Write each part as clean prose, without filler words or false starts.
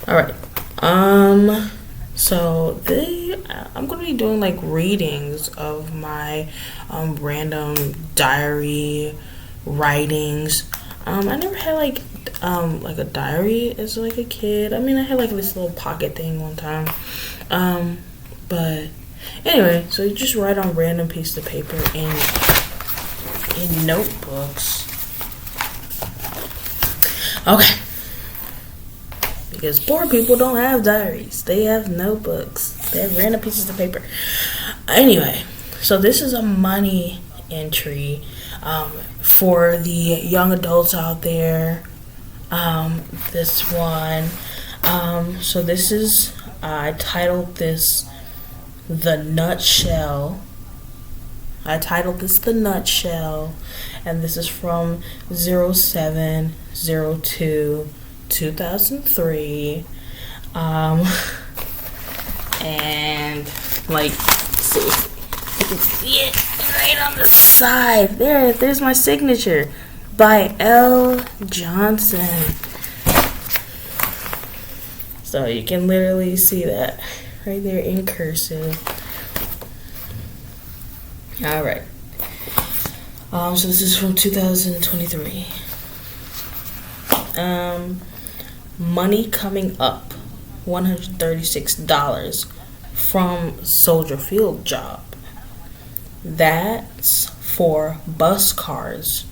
All right. So I'm gonna be doing like readings of my random diary writings. I never had like a diary as like a kid. I mean, I had like this little pocket thing one time. But anyway, so you just write on random pieces of paper in notebooks. Okay. Because poor people don't have diaries. They have notebooks. They have random pieces of paper. Anyway, so this is a money entry for the young adults out there. This one. So this is, I titled this The Nutshell. And this is from 07/02/2003. And like, see, you can see it right on the side. There's my signature by L. Johnson. So you can literally see that right there in cursive. All right. So this is from 2023. Money coming up, $136 from Soldier Field job. That's for bus cars,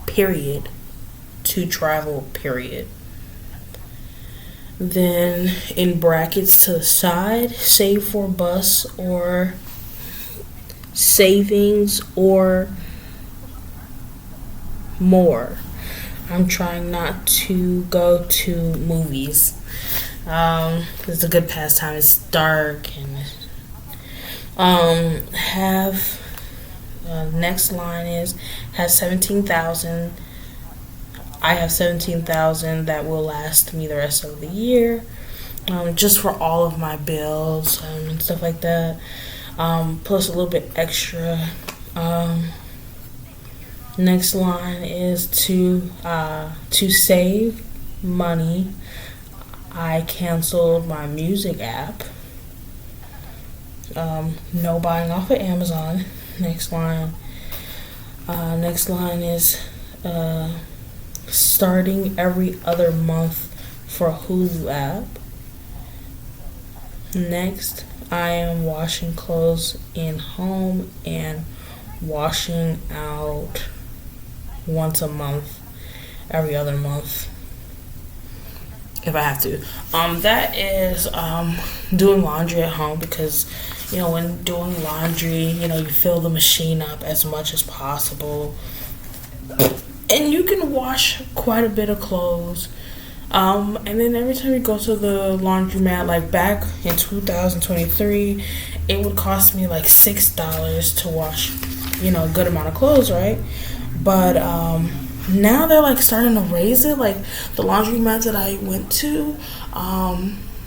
period, to travel, period. Then in brackets to the side, save for bus or savings or more. I'm trying not to go to movies. It's a good pastime. It's dark and next line is have 17,000. I have 17,000 that will last me the rest of the year. Just for all of my bills and stuff like that. Plus a little bit extra. Next line is to save money. I canceled my music app. No buying off of Amazon. Next line is starting every other month for Hulu app. Next, I am washing clothes in home and washing out once a month, every other month, if I have to. That is doing laundry at home because, when doing laundry, you fill the machine up as much as possible. And you can wash quite a bit of clothes. And then every time you go to the laundromat, like back in 2023, it would cost me like $6 to wash, a good amount of clothes, right? But now they're like starting to raise it. Like the laundromat that I went to,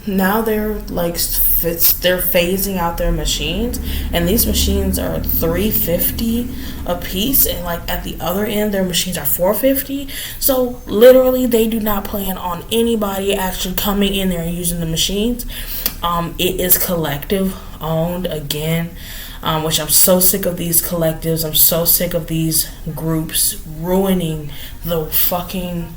now they're like they're phasing out their machines, and these machines are $350 a piece, and like at the other end their machines are $450. So literally they do not plan on anybody actually coming in there and using the machines. It is collective owned again, which I'm so sick of these collectives. I'm so sick of these groups ruining the fucking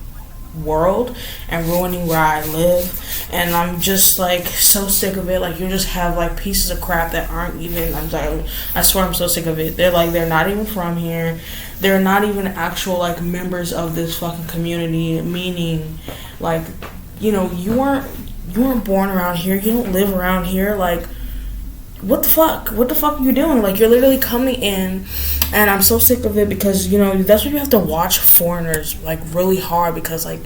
world and ruining where I live. And I'm just like so sick of it. Like you just have like pieces of crap that aren't even, I swear I'm so sick of it. They're not even from here. They're not even actual like members of this fucking community, meaning like, you weren't born around here. You don't live around here. Like, what the fuck are you doing? Like, you're literally coming in, and I'm so sick of it because, that's why you have to watch foreigners, like, really hard because, like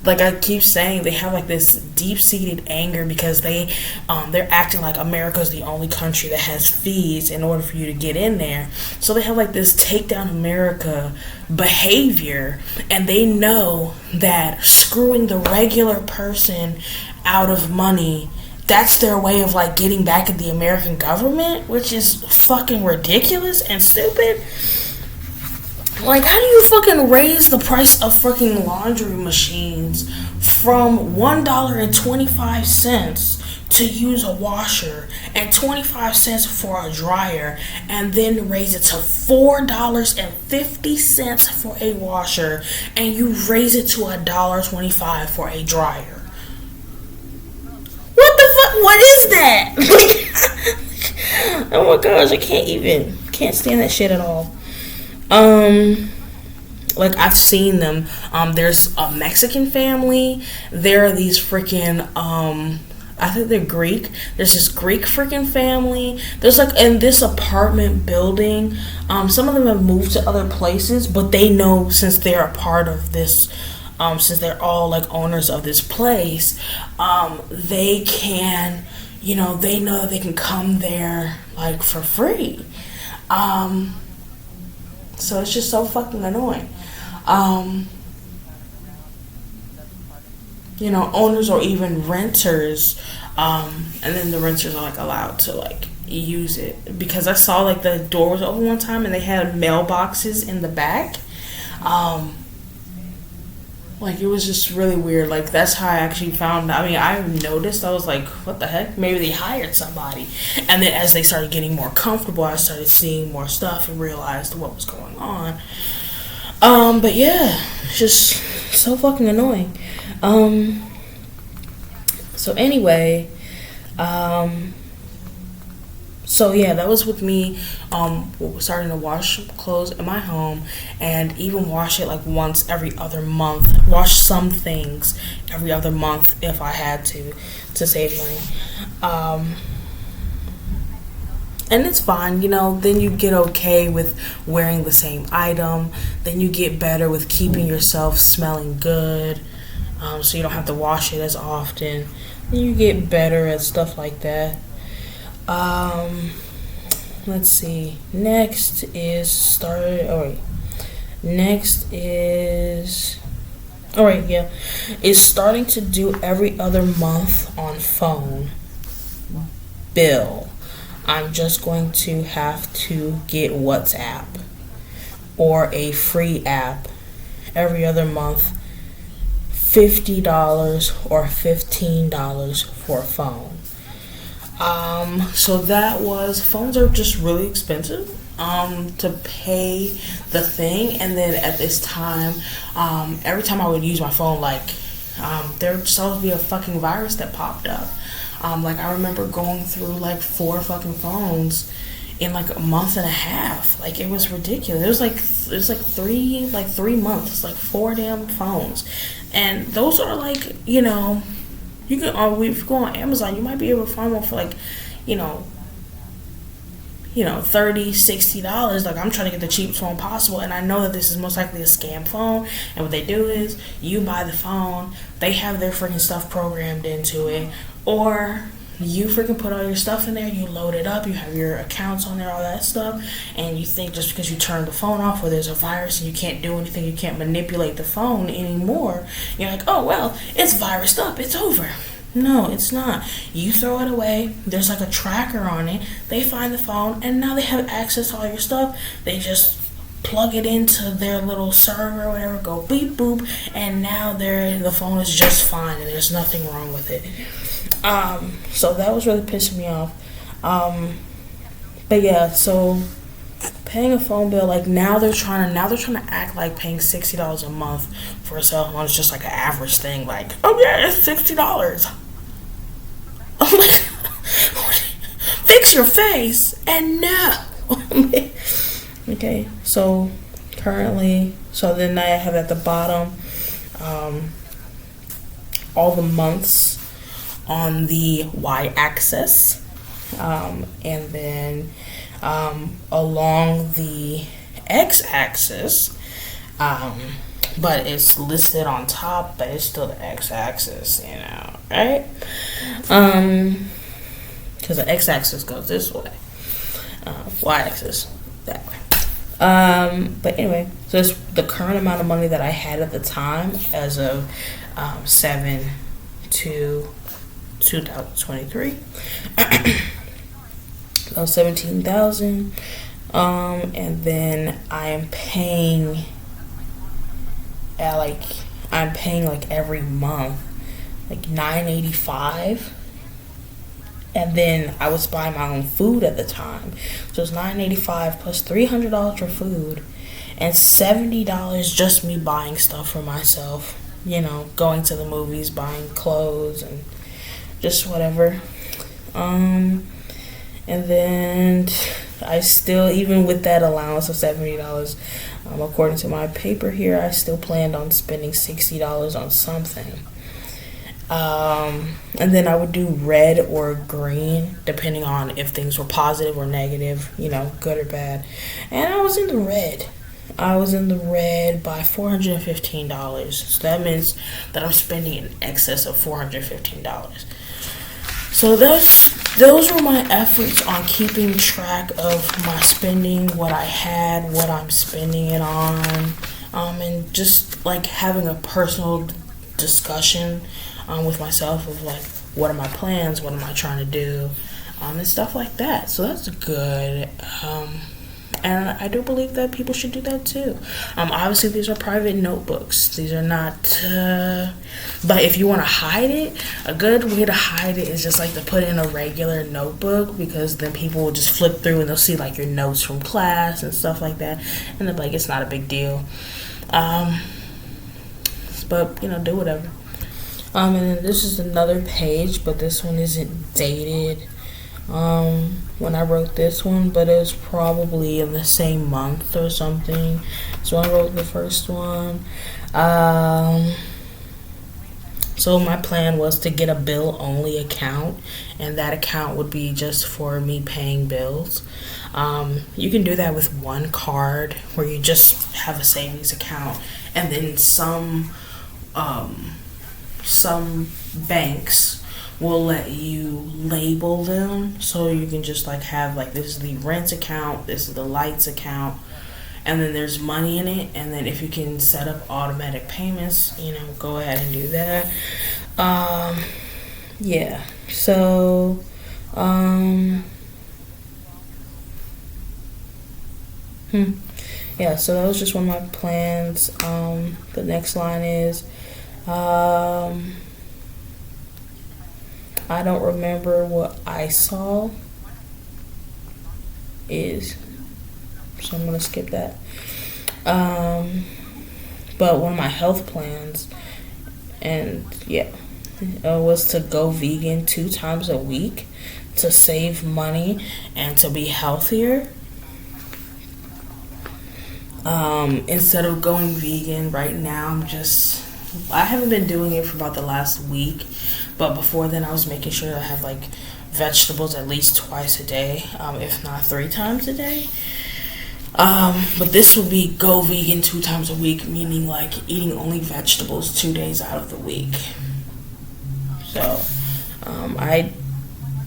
I keep saying, they have, like, this deep-seated anger because they're acting like America's the only country that has fees in order for you to get in there. So they have, like, this take down America behavior, and they know that screwing the regular person out of money, that's their way of like getting back at the American government, which is fucking ridiculous and stupid. Like, how do you fucking raise the price of fucking laundry machines from $1.25 to use a washer and 25 cents for a dryer, and then raise it to $4.50 for a washer, and you raise it to $1.25 for a dryer? What the fuck? What is that? Oh my gosh, I can't stand that shit at all. Like, I've seen them. There's a Mexican family. There are these freaking, I think they're Greek. There's this Greek freaking family. There's like in this apartment building. Some of them have moved to other places, but they know, since they're a part of this, since they're all like owners of this place, they can, they know that they can come there like for free. So it's just so fucking annoying. Owners or even renters, and then the renters are like allowed to like use it, because I saw like the door was open one time and they had mailboxes in the back. Like, it was just really weird. Like, that's how I actually found. I mean, I noticed. I was like, what the heck? Maybe they hired somebody. And then as they started getting more comfortable, I started seeing more stuff and realized what was going on. But yeah, it's just so fucking annoying. So anyway, so yeah, that was with me starting to wash clothes in my home, and even wash it like once every other month. Wash some things every other month if I had to save money. And it's fine, then you get okay with wearing the same item. Then you get better with keeping yourself smelling good, so you don't have to wash it as often. Then you get better at stuff like that. Let's see. Next is starting to do every other month on phone bill. I'm just going to have to get WhatsApp or a free app every other month. $50 or $15 for a phone. So phones are just really expensive to pay the thing. And then at this time, every time I would use my phone, there was supposed to be a fucking virus that popped up. I remember going through like 4 fucking phones in like a month and a half. Like, it was ridiculous. It was like 3 months, like 4 damn phones. And those are like, you can, if you go on Amazon, you might be able to find one for like, $30, $60. Like, I'm trying to get the cheapest phone possible, and I know that this is most likely a scam phone. And what they do is, you buy the phone, they have their freaking stuff programmed into it, or you freaking put all your stuff in there, you load it up, you have your accounts on there, all that stuff, and you think just because you turn the phone off or there's a virus and you can't do anything, you can't manipulate the phone anymore, you're like, oh well, it's virused up, it's over. No, it's not. You throw it away, there's like a tracker on it, they find the phone, and now they have access to all your stuff. They just plug it into their little server or whatever, go beep boop, and now the phone is just fine and there's nothing wrong with it. So that was really pissing me off. But yeah, so paying a phone bill, like now they're trying to act like paying $60 a month for a cell phone is just like an average thing. Like, oh yeah, it's $60. Oh my God. Fix your face. And no. Okay, so currently, then I have at the bottom all the months on the y-axis, and then along the x-axis, but it's listed on top, but it's still the x-axis, right? Because the x-axis goes this way, y-axis that way. But anyway, so it's the current amount of money that I had at the time as of 7/2/2023. That was $17,000. And then I'm paying like every month, like $9.85. And then I was buying my own food at the time, so it's $9.85 plus $300 for food, and $70 just me buying stuff for myself. Going to the movies, buying clothes, and just whatever. And then I still, even with that allowance of $70, according to my paper here, I still planned on spending $60 on something. And then I would do red or green, depending on if things were positive or negative, good or bad. And I was in the red. I was in the red by $415. So that means that I'm spending in excess of $415. So those were my efforts on keeping track of my spending, what I had, what I'm spending it on, and just like having a personal discussion with myself of like, what are my plans, what am I trying to do, and stuff like that. So that's good. And I do believe that people should do that too. Obviously, these are private notebooks. These are not, but if you want to hide it, a good way to hide it is just like to put in a regular notebook, because then people will just flip through and they'll see like your notes from class and stuff like that. And they're like, it's not a big deal. But, do whatever. And then this is another page, but this one isn't dated when I wrote this one, but it was probably in the same month or something. So I wrote the first one. So my plan was to get a bill-only account, and that account would be just for me paying bills. You can do that with one card, where you just have a savings account, and then some banks will let you label them, so you can just like have like, this is the rent account, this is the lights account, and then there's money in it. And then if you can set up automatic payments, go ahead and do that. Yeah, so yeah, so that was just one of my plans. The next line is I don't remember what I saw is, so I'm gonna skip that. But one of my health plans, and was to go vegan 2 times a week to save money and to be healthier. Instead of going vegan right now, I haven't been doing it for about the last week, but before then I was making sure I have like vegetables at least twice a day, if not 3 times a day. But this would be go vegan 2 times a week, meaning like eating only vegetables 2 days out of the week. So I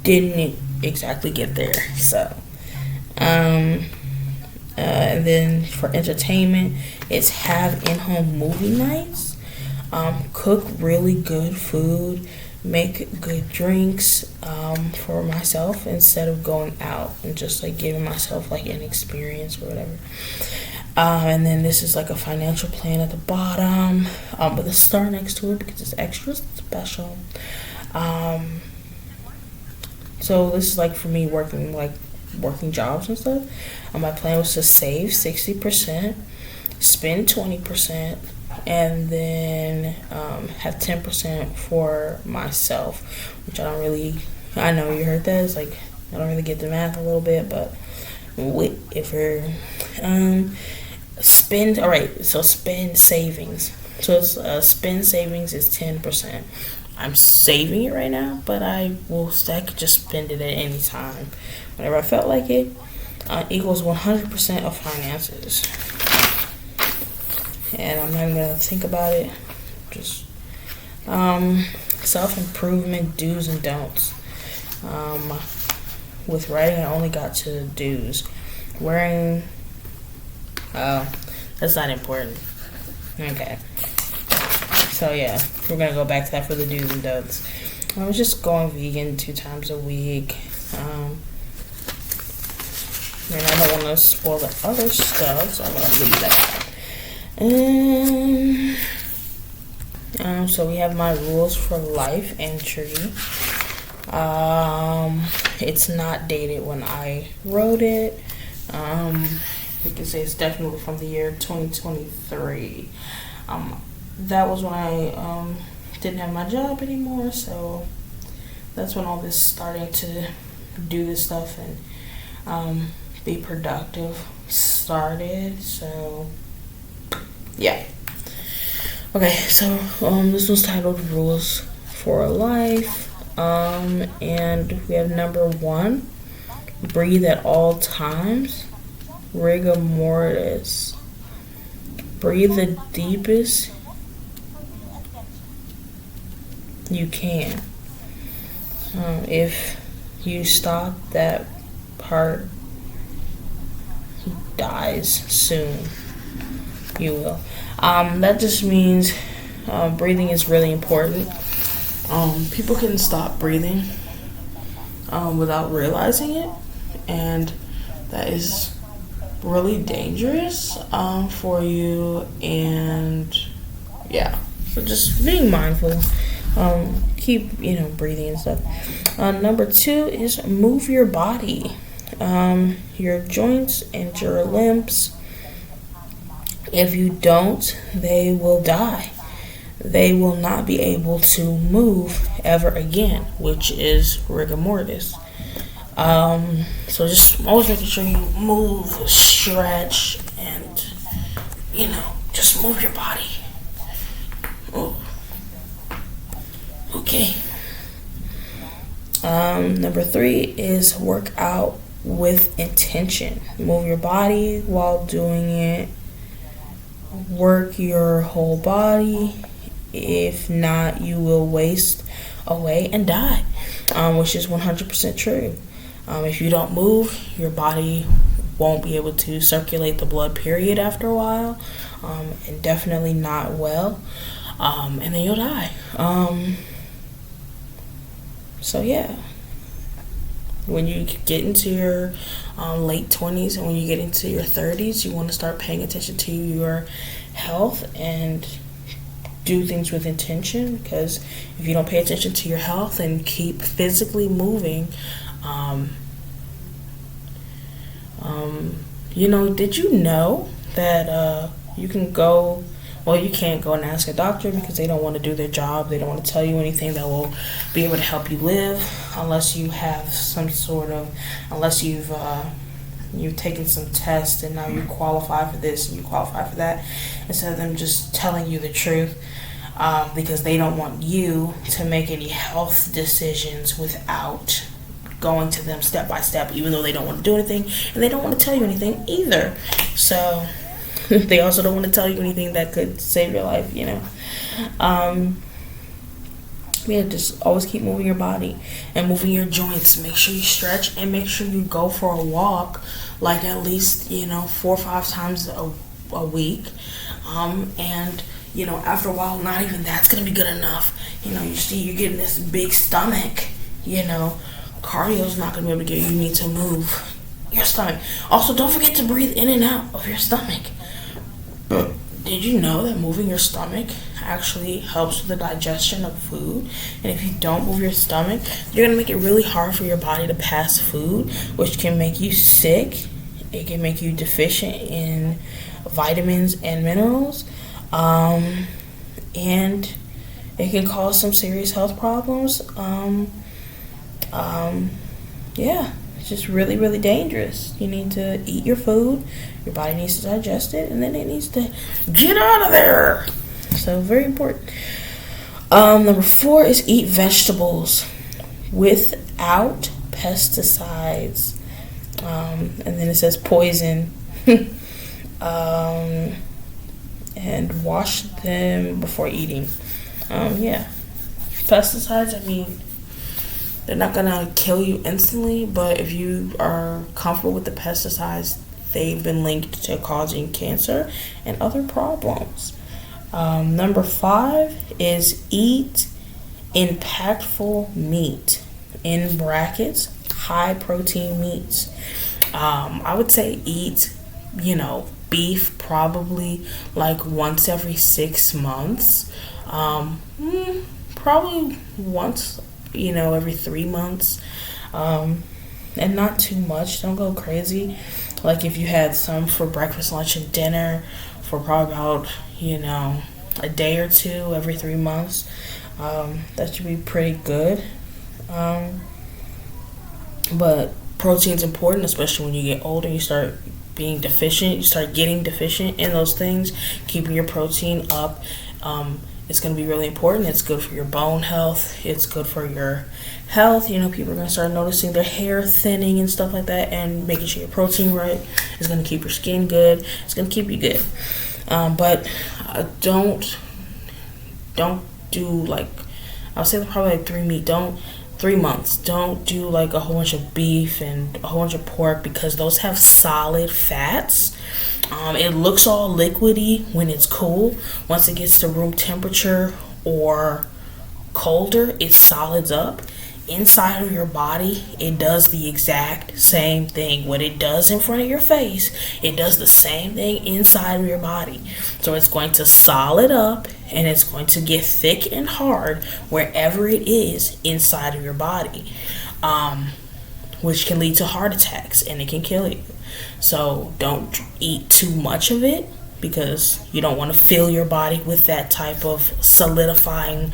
didn't exactly get there. So and then for entertainment, it's have in-home movie nights. Cook really good food, make good drinks for myself, instead of going out and just like giving myself like an experience or whatever. And then this is like a financial plan at the bottom, with a star next to it because it's extra special. So this is like for me working jobs and stuff. My plan was to save 60%, spend 20%, and then have 10% for myself, which I know you heard that. It's like, I don't really get the math a little bit, but if you're spend savings. So it's spend savings is 10%. I'm saving it right now, but I could just spend it at any time whenever I felt like it. Equals 100% of finances. And I'm not even gonna think about it. Just self-improvement do's and don'ts. With writing, I only got to do's. Wearing, that's not important. Okay. So yeah, we're gonna go back to that for the do's and don'ts. I was just going vegan 2 times a week. And I don't want to spoil the other stuff, so I'm going to leave that. So we have my rules for life entry. It's not dated when I wrote it. We can say it's definitely from the year 2023. That was when I didn't have my job anymore, so that's when all this starting to do this stuff and be productive started. So yeah. Okay, so this was titled Rules for Life. And we have number 1, breathe at all times. Rigor mortis. Breathe the deepest you can. If you stop, that part dies soon. You will. That just means breathing is really important. People can stop breathing without realizing it, and that is really dangerous for you. And yeah, so just being mindful. Keep breathing and stuff. Number 2 is move your body, your joints and your limbs. If you don't, they will die. They will not be able to move ever again, which is rigor mortis. So just always making sure you move, stretch, and just move your body. Oh. Okay. Number 3 is work out with intention. Move your body while doing it. Work your whole body. If not, you will waste away and die, which is 100% true. If you don't move, your body won't be able to circulate the blood, period, after a while, and definitely not well, and then you'll die. So yeah, when you get into your late 20s and when you get into your 30s, you want to start paying attention to your health and do things with intention, because if you don't pay attention to your health and keep physically moving, did you know that you can go, well, you can't go and ask a doctor because they don't want to do their job. They don't want to tell you anything that will be able to help you live unless you have unless you've taken some tests and now you qualify for this and you qualify for that, instead of them just telling you the truth, because they don't want you to make any health decisions without going to them step by step, even though they don't want to do anything and they don't want to tell you anything either. So they also don't want to tell you anything that could save your life, just always keep moving your body and moving your joints. Make sure you stretch and make sure you go for a walk, like at least 4 or 5 times a week. And after a while, not even that's gonna be good enough. You see, you're getting this big stomach. Cardio's not gonna be able to get you. You need to move your stomach. Also, don't forget to breathe in and out of your stomach. Did you know that moving your stomach actually helps with the digestion of food? And if you don't move your stomach, you're going to make it really hard for your body to pass food, which can make you sick. It can make you deficient in vitamins and minerals. And it can cause some serious health problems. It's just really, really dangerous. You need to eat your food, your body needs to digest it, and then it needs to get out of there. So very important. Number 4 is eat vegetables without pesticides. And then it says poison. And wash them before eating. Pesticides, they're not gonna kill you instantly, but if you are comfortable with the pesticides, they've been linked to causing cancer and other problems. Number 5 is eat impactful meat, in brackets, high protein meats. I would say eat, beef probably like once every 6 months. Probably once, every 3 months. And not too much. Don't go crazy. Like if you had some for breakfast, lunch, and dinner for probably about, a day or two every 3 months, that should be pretty good. But protein's important, especially when you get older. You start being deficient. You start getting deficient in those things. Keeping your protein up, it's going to be really important. It's good for your bone health. It's good for your health. People are going to start noticing their hair thinning and stuff like that. And making sure your protein right is going to keep your skin good. It's going to keep you good. But don't do like, I would say probably like 3 months. Don't do like a whole bunch of beef and a whole bunch of pork, because those have solid fats. It looks all liquidy when it's cool. Once it gets to room temperature or colder, it solids up. Inside of your body, it does the exact same thing. What it does in front of your face, it does the same thing inside of your body. So it's going to solid up, and it's going to get thick and hard wherever it is inside of your body, which can lead to heart attacks, and it can kill you. So don't eat too much of it, because you don't want to fill your body with that type of solidifying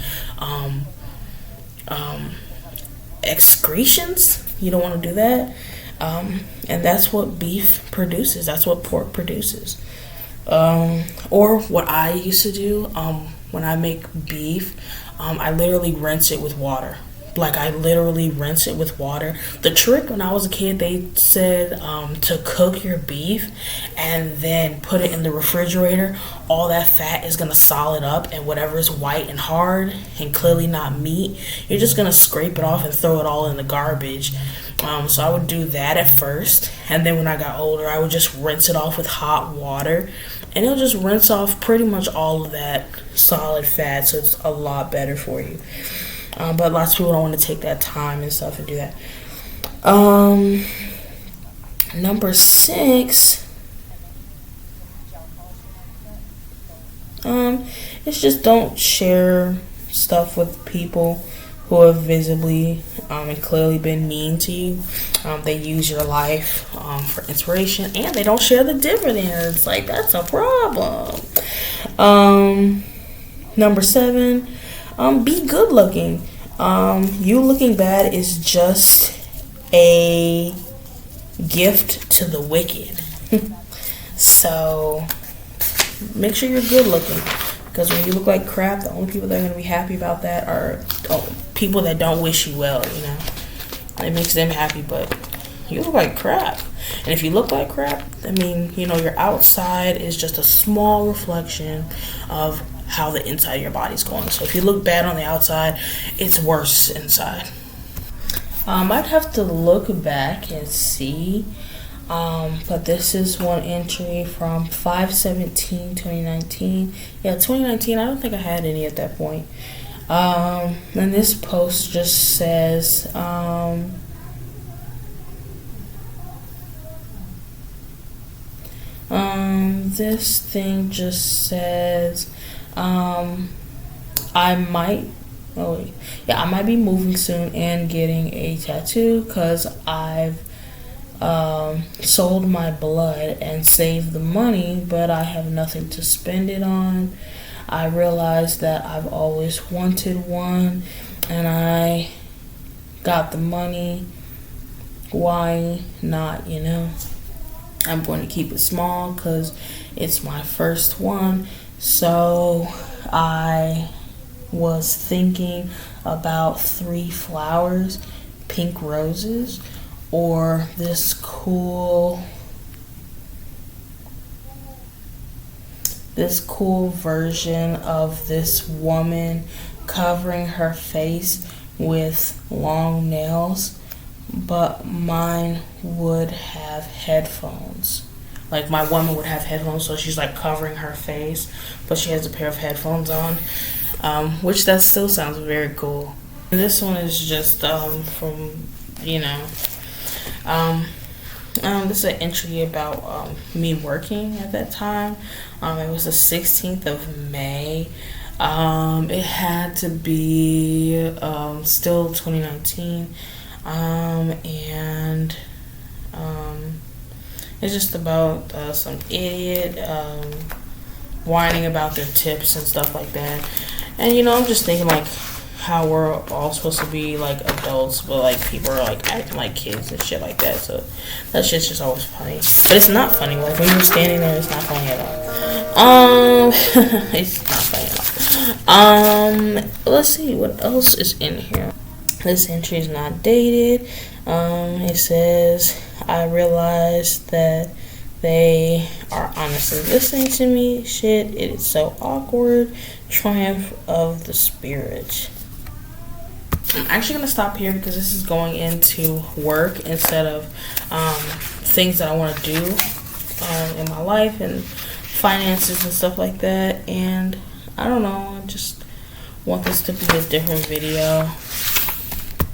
excretions. You don't want to do that. And that's what beef produces. That's what pork produces. Or what I used to do, when I make beef, I literally rinse it with water. Like, I literally rinse it with water. The trick when I was a kid, they said to cook your beef and then put it in the refrigerator. All that fat is going to solid up, and whatever is white and hard and clearly not meat, you're just going to scrape it off and throw it all in the garbage. So I would do that at first, and then when I got older, I would just rinse it off with hot water, and it'll just rinse off pretty much all of that solid fat, so it's a lot better for you. But lots of people don't want to take that time and stuff and do that. Number 6, it's just don't share stuff with people who have visibly and clearly been mean to you. They use your life for inspiration, and they don't share the dividends. Like, that's a problem. Number 7, be good looking. You looking bad is just a gift to the wicked. So make sure you're good looking, because when you look like crap, the only people that are going to be happy about that are people that don't wish you well. It makes them happy, but you look like crap. And if you look like crap, your outside is just a small reflection of how the inside of your body's going. So if you look bad on the outside, it's worse inside. I'd have to look back and see, but this is one entry from 5/17/2019. Yeah, 2019. I don't think I had any at that point. And this post just says, this thing just says, I might be moving soon and getting a tattoo, because I've sold my blood and saved the money, but I have nothing to spend it on. I realized that I've always wanted one, and I got the money. Why not, I'm going to keep it small because it's my first one. So I was thinking about 3 flowers, pink roses, or this cool version of this woman covering her face with long nails, but mine would have headphones. Like, my woman would have headphones, so she's like covering her face, but she has a pair of headphones on, which that still sounds very cool. And this one is just from This is an entry about me working at that time. It was the 16th of May. It had to be still 2019. And it's just about some idiot whining about their tips and stuff like that. And I'm just thinking like how we're all supposed to be like adults, but like people are like acting like kids and shit like that. So that shit's just always funny. But it's not funny. Like when you're standing there, it's not funny at all. It's not funny at all. Let's see what else is in here. This entry is not dated. It says, I realized that they are honestly listening to me. Shit, it is so awkward. Triumph of the spirit. I'm actually going to stop here because this is going into work instead of things that I want to do in my life and finances and stuff like that. And I don't know, I just want this to be a different video.